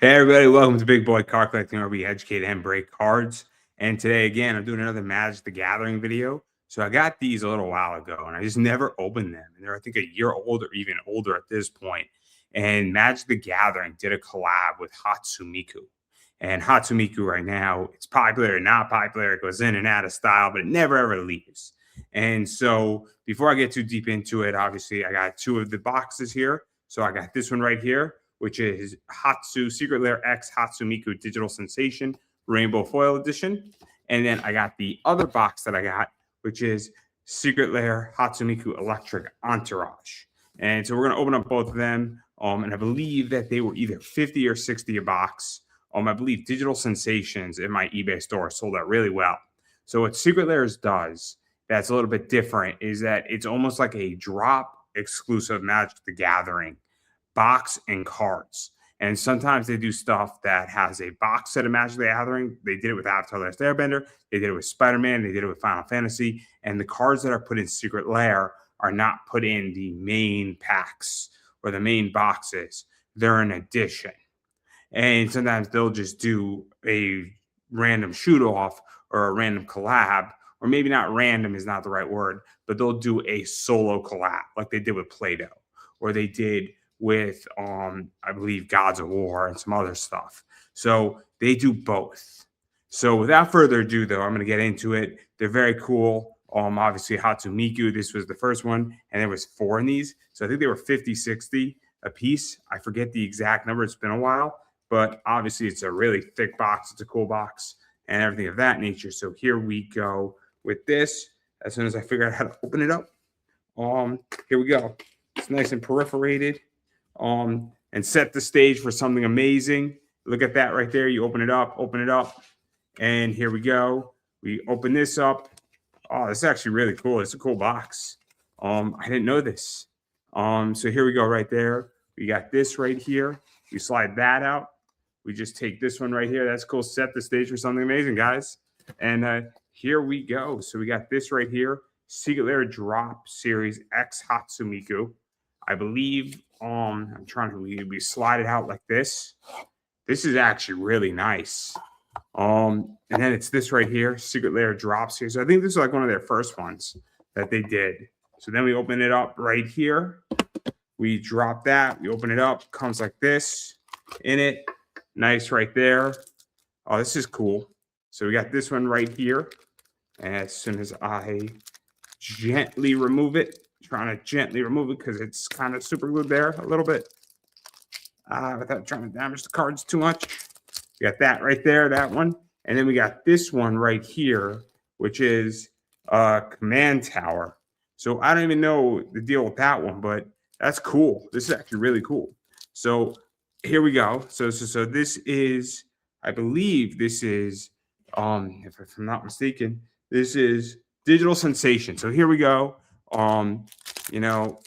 Hey everybody, welcome to Big Boy Card Collecting, where we educate and break cards. And today again, I'm doing another Magic the Gathering video. So I got these a little while ago, and I just never opened them. And they're I think a year old or even older at this point. And Magic the Gathering did a collab with HATSUNE MIKU. And HATSUNE MIKU right now, it's popular or not popular. It goes in and out of style, but it never ever leaves. And so before I get too deep into it, obviously I got two of the boxes here. So I got this one right here, which is HATSUNE Secret Lair X HATSUNE MIKU Digital Sensation Rainbow Foil Edition. And then I got the other box that I got, which is Secret Lair HATSUNE MIKU Electric Entourage. And so we're going to open up both of them. And I believe that they were either 50 or 60 a box. I believe Digital Sensations in my eBay store sold out really well. So what Secret Lairs does that's a little bit different is that it's almost like a drop exclusive Magic the Gathering box and cards. And sometimes they do stuff that has a box set of Magic the Gathering. They did it with Avatar: The Last Airbender. They did it with Spider-Man. They did it with Final Fantasy. And the cards that are put in Secret Lair are not put in the main packs or the main boxes. They're an addition. And sometimes they'll just do a random shoot off or a random collab, or maybe not random is not the right word, but they'll do a solo collab like they did with Play-Doh, or they did with I believe Gods of War and some other stuff. So they do both. So without further ado, though, I'm going to get into it. They're very cool. Obviously HATSUNE MIKU, this was the first one, and there was 4 in these. So I think they were 50, 60 a piece. I forget the exact number. It's been a while, but obviously it's a really thick box. It's a cool box and everything of that nature. So here we go with this. As soon as I figure out how to open it up, here we go. It's nice and perforated. And set the stage for something amazing. Look at that right there. You open it up, and here we go. We open this up. Oh, this is actually really cool. It's a cool box. I didn't know this. So here we go right there. We got this right here. We slide that out. We just take this one right here. That's cool. Set the stage for something amazing, guys. And here we go. So we got this right here. Secret Lair Drop Series X HATSUNE MIKU. I believe I'm trying to we slide it out like this. This is actually really nice. And then it's this right here, Secret Lair Drop Series. I think this is like one of their first ones that they did. So then we open it up right here. We drop that. We open it up. Comes like this in it. Nice right there. Oh, this is cool. So we got this one right here. And as soon as I gently remove it, trying to gently remove it because it's kind of super glued there a little bit without trying to damage the cards too much. We got that right there, that one. And then we got this one right here, which is Command Tower. So I don't even know the deal with that one, but that's cool. This is actually really cool. So here we go. So this is, I believe this is, if I'm not mistaken, this is Digital Sensation. So here we go. You know,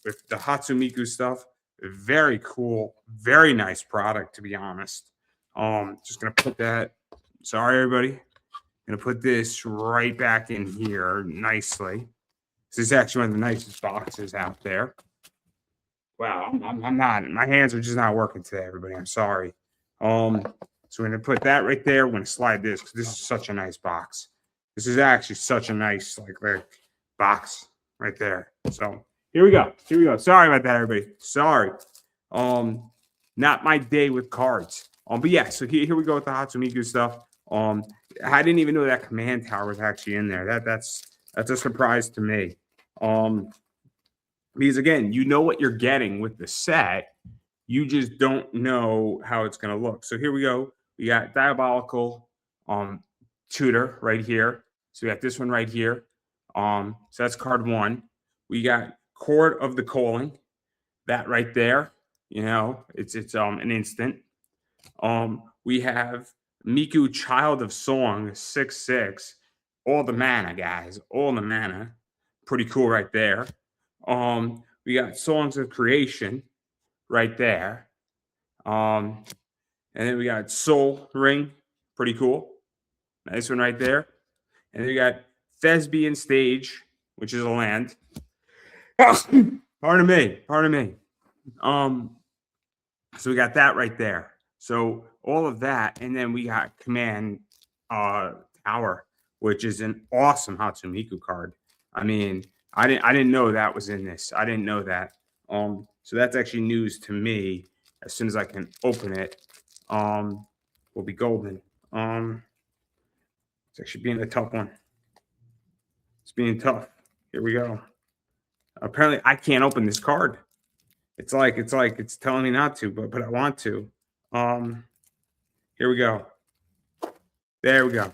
with the HATSUNE MIKU stuff, very cool, very nice product, to be honest. Just gonna put that. Sorry, everybody. Gonna put this right back in here nicely. This is actually one of the nicest boxes out there. Wow, I'm not. My hands are just not working today, everybody. I'm sorry. So we're gonna put that right there. We're gonna slide this because this is such a nice box. This is actually such a nice like box right there. So here we go. Here we go. Sorry about that, everybody. Sorry. Not my day with cards. But yeah, so here we go with the HATSUNE MIKU stuff. I didn't even know that Command Tower was actually in there. That's a surprise to me. Because again, you know what you're getting with the set. You just don't know how it's gonna look. So here we go. We got Diabolical Tutor right here. So we got this one right here. So that's card 1. We got Chord of the Calling, that right there. You know, it's an instant. We have Miku Child of Song 6/6. All the mana, guys. All the mana. Pretty cool right there. We got Songs of Creation right there. And then we got Soul Ring. Pretty cool. Nice one right there. And then we got Thespian Stage, which is a land. Pardon me. So we got that right there. So all of that, and then we got Command uh Tower, which is an awesome HATSUNE Miku card. I mean, I didn't know that was in this. I didn't know that. So that's actually news to me. As soon as I can open it, um, will be golden. It's actually being a tough one. It's being tough. Here we go. Apparently, I can't open this card. It's like it's telling me not to, but I want to. Um, Here we go. There we go.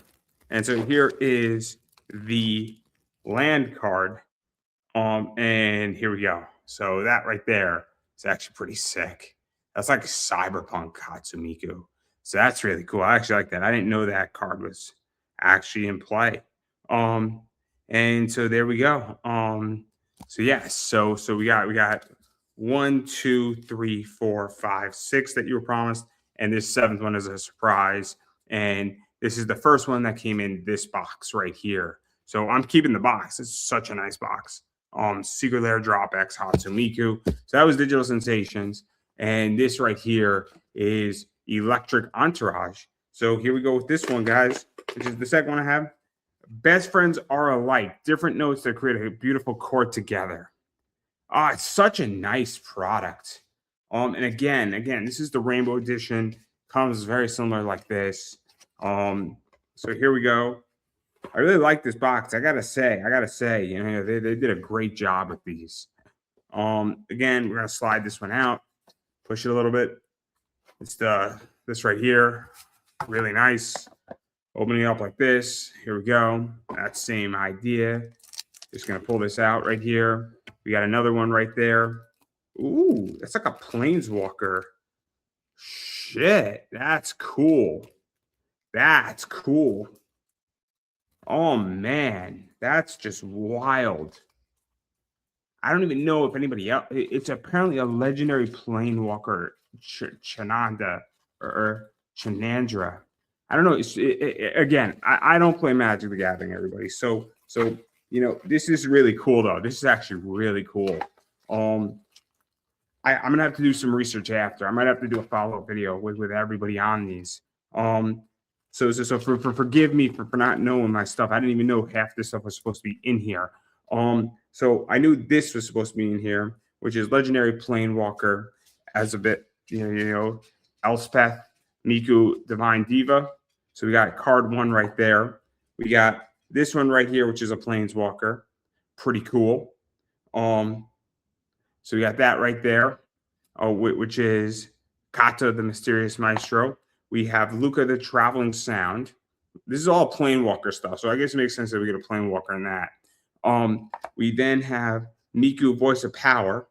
And so here is the land card. And here we go. So that right there is actually pretty sick. That's like cyberpunk HATSUNE Miku. So that's really cool. I actually like that. I didn't know that card was actually in play. Um, and so there we go. So yeah, so we got 1, 2, 3, 4, 5, 6 that you were promised, and this seventh one is a surprise. And this is the first one that came in this box right here. So I'm keeping the box. It's such a nice box. Secret Lair Drop X HATSUNE Miku. So that was Digital Sensations. And this right here is Electric Entourage. So here we go with this one, guys, which is the second one I have. Best friends are alike. Different notes that create a beautiful chord together. It's such a nice product. And again, this is the Rainbow Edition. Comes very similar like this. So here we go. I really like this box. I gotta say, you know, they did a great job with these. Again, we're gonna slide this one out, push it a little bit. It's this right here, really nice. Opening it up like this. Here we go. That same idea. Just gonna pull this out right here. We got another one right there. Ooh, that's like a planeswalker. Shit, that's cool. That's cool. Oh man, that's just wild. I don't even know if anybody else. It's apparently a legendary planeswalker, Chananda or Chanandra. I don't know. Again, I don't play Magic the Gathering, everybody. So you know, this is really cool though. This is actually really cool. I'm gonna have to do some research after. I might have to do a follow-up video with everybody on these. So forgive me for not knowing my stuff. I didn't even know half this stuff was supposed to be in here. So I knew this was supposed to be in here, which is Legendary Planewalker as a bit, you know, Elspeth, Miku, Divine Diva. So we got card 1 right there. We got this one right here, which is a Planeswalker. Pretty cool. So we got that right there, which is Kata, the Mysterious Maestro. We have Luca, the Traveling Sound. This is all Planewalker stuff, so I guess it makes sense that we get a Planewalker in that. We then have Miku, Voice of Power,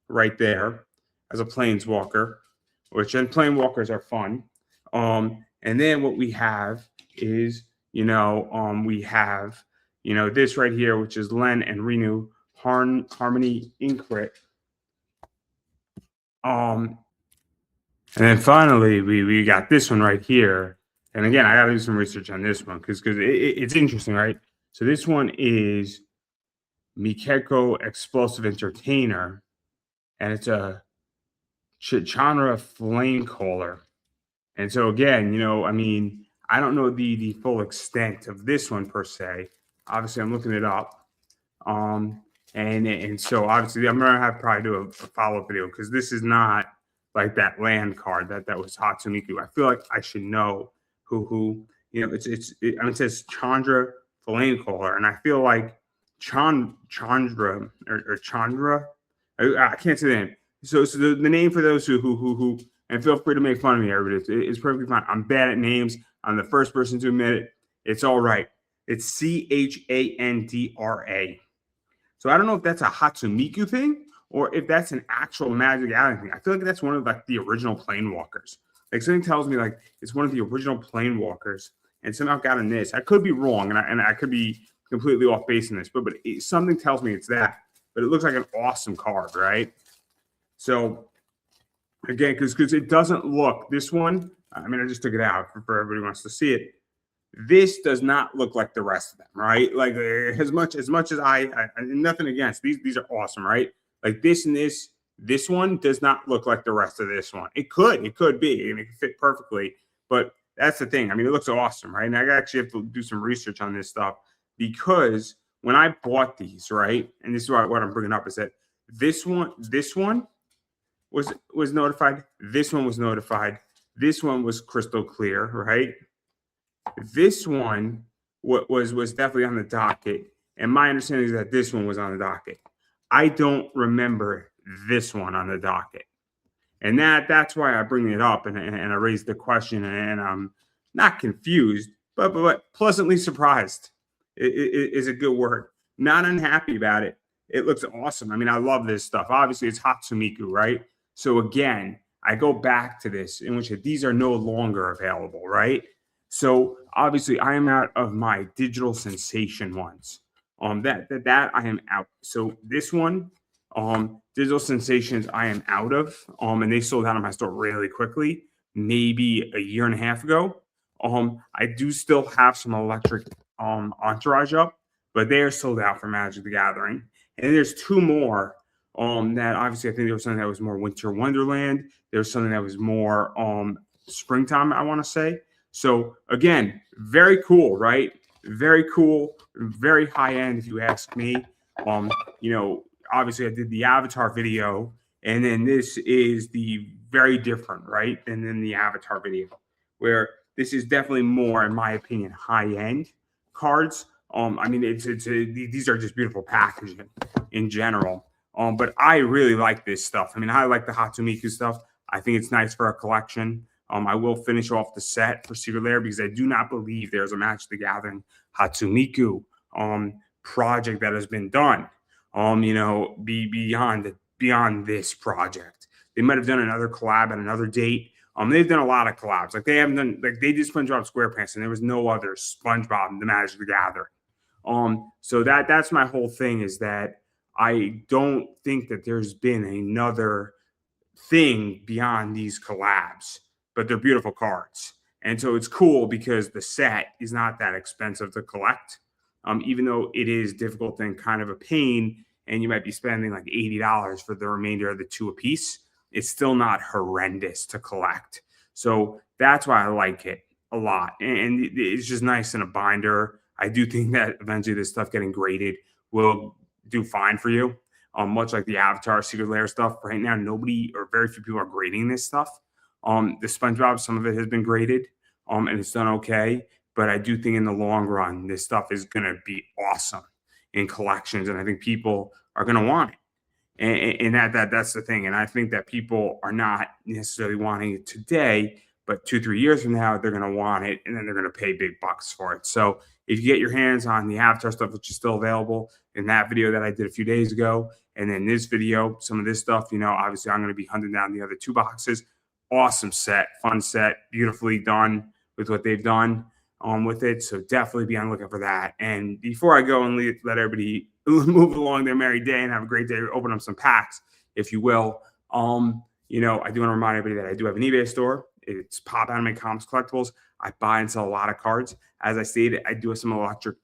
right there as a Planeswalker, which then Planewalkers are fun. And then what we have is, you know, we have, you know, this right here, which is Len and Renew, Harmony Incrit. And then finally, we got this one right here. And again, I got to do some research on this one because it's interesting, right? So this one is Mikeko Explosive Entertainer, and it's a Chandra Flame Caller. And so again, you know, I mean, I don't know the full extent of this one per se. Obviously, I'm looking it up. And so obviously I'm gonna have to probably do a follow-up video because this is not like that land card that was HATSUNE Miku. I feel like I should know who you know. I mean, it says Chandra Flame Caller, and I feel like Chandra or Chandra. I can't say the name. So the name for those who and feel free to make fun of me, everybody. It's perfectly fine. I'm bad at names. I'm the first person to admit it. It's all right. It's Chandra. So I don't know if that's a HATSUNE Miku thing or if that's an actual Magic Gathering thing. I feel like that's one of like the original Planewalkers. Like something tells me like it's one of the original Planewalkers and somehow got in this. I could be wrong and I could be completely off base in this, but something tells me it's that. But it looks like an awesome card, right? So again, because it doesn't look, this one, I mean, I just took it out for everybody who wants to see it. This does not look like the rest of them, right? Like as much as I nothing against these are awesome, right? Like this and this This one does not look like the rest of this one. It could be, and it could fit perfectly. But that's the thing. I mean, it looks awesome, right? And I actually have to do some research on this stuff because when I bought these, right, and this is what I'm bringing up is that this one was notified. This one was notified. This one was crystal clear, right? This one was definitely on the docket, and my understanding is that this one was on the docket. I don't remember this one on the docket, and that's why I bring it up and I raised the question, and I'm not confused, but pleasantly surprised is a good word. Not unhappy about it. It looks awesome. I mean, I love this stuff. Obviously, it's HATSUNE Miku, right? So again, I go back to this in which these are no longer available, right? So obviously, I am out of my digital sensation ones. That I am out. So this one, digital sensations, I am out of. And they sold out in my store really quickly, maybe a year and a half ago. I do still have some electric entourage up, but they are sold out for Magic the Gathering. And there's two more that obviously I think there was something that was more Winter Wonderland. There was something that was more springtime, I want to say. So again, very cool, right? Very cool, very high end, if you ask me. You know, obviously I did the Avatar video, and then this is the very different, right? And then the Avatar video, where this is definitely more, in my opinion, high end cards. I mean, these are just beautiful packaging in general. But I really like this stuff. I mean, I like the HATSUNE Miku stuff. I think it's nice for a collection. I will finish off the set for Secret Lair because I do not believe there's a Magic the Gathering HATSUNE Miku project that has been done. You know, beyond this project. They might have done another collab at another date. They've done a lot of collabs. Like they haven't done, like they did SpongeBob SquarePants, and there was no other SpongeBob in the Magic the Gathering. So that's my whole thing is that I don't think that there's been another thing beyond these collabs, but they're beautiful cards. And so it's cool because the set is not that expensive to collect, even though it is difficult and kind of a pain, and you might be spending like $80 for the remainder of the two a piece. It's still not horrendous to collect. So that's why I like it a lot. And it's just nice in a binder. I do think that eventually this stuff getting graded will do fine for you. Much like the Avatar Secret Lair stuff. Right now, nobody or very few people are grading this stuff. The SpongeBob, some of it has been graded, and it's done okay. But I do think in the long run, this stuff is going to be awesome in collections, and I think people are going to want it. And that's the thing. And I think that people are not necessarily wanting it today, but 2-3 years from now, they're going to want it, and then they're going to pay big bucks for it. So if you get your hands on the Avatar stuff, which is still available in that video that I did a few days ago, and then this video, some of this stuff, you know, obviously I'm going to be hunting down the other two boxes. Awesome set, fun set, beautifully done with what they've done with it. So definitely be on the lookout for that. And before I go and let everybody move along their merry day and have a great day, open up some packs, if you will. You know, I do want to remind everybody that I do have an eBay store. It's Pop Anime Comics Collectibles. I buy and sell a lot of cards. As I stated, I do have some electric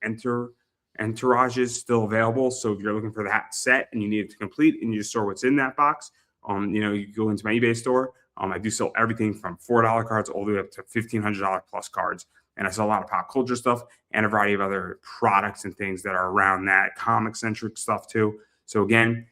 entourages still available. So if you're looking for that set and you need it to complete and you just store what's in that box, you know, you go into my eBay store. I do sell everything from $4 cards all the way up to $1,500 plus cards. And I sell a lot of pop culture stuff and a variety of other products and things that are around that comic-centric stuff too. So again,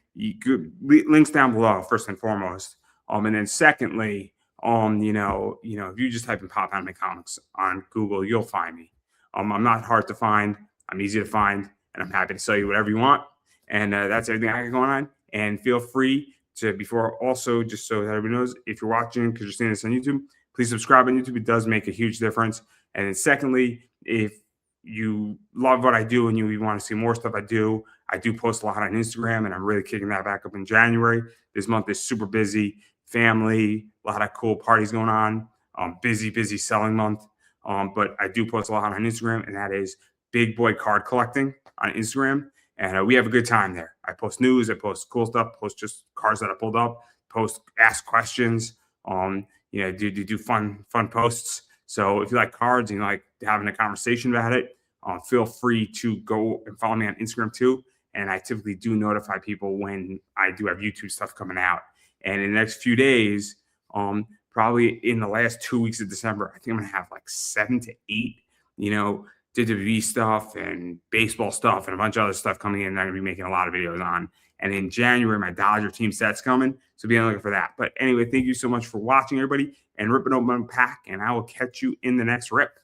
links down below, first and foremost. And then secondly, you know, if you just type in Pop Anime Comics on Google, you'll find me. I'm not hard to find. I'm easy to find, and I'm happy to sell you whatever you want. And that's everything I got going on. And feel free to, before also, just so that everybody knows, if you're watching because you're seeing this on YouTube, please subscribe on YouTube. It does make a huge difference. And then secondly, if you love what I do and you want to see more stuff I do post a lot on Instagram, and I'm really kicking that back up in January. This month is super busy, family, a lot of cool parties going on, busy selling month. But I do post a lot on Instagram, and that is Big Boy Card Collecting on Instagram. And we have a good time there. I post news, I post cool stuff, post just cards that I pulled up, ask questions, you know, do fun posts. So if you like cards and you like having a conversation about it, feel free to go and follow me on Instagram too. And I typically do notify people when I do have YouTube stuff coming out. And in the next few days, probably in the last 2 weeks of December, I think I'm gonna have like 7 to 8, WWE stuff and baseball stuff and a bunch of other stuff coming in that I'm gonna be making a lot of videos on. And in January, my Dodger team set's coming. So be on the lookout for that. But anyway, thank you so much for watching, everybody, and ripping open my pack. And I will catch you in the next rip.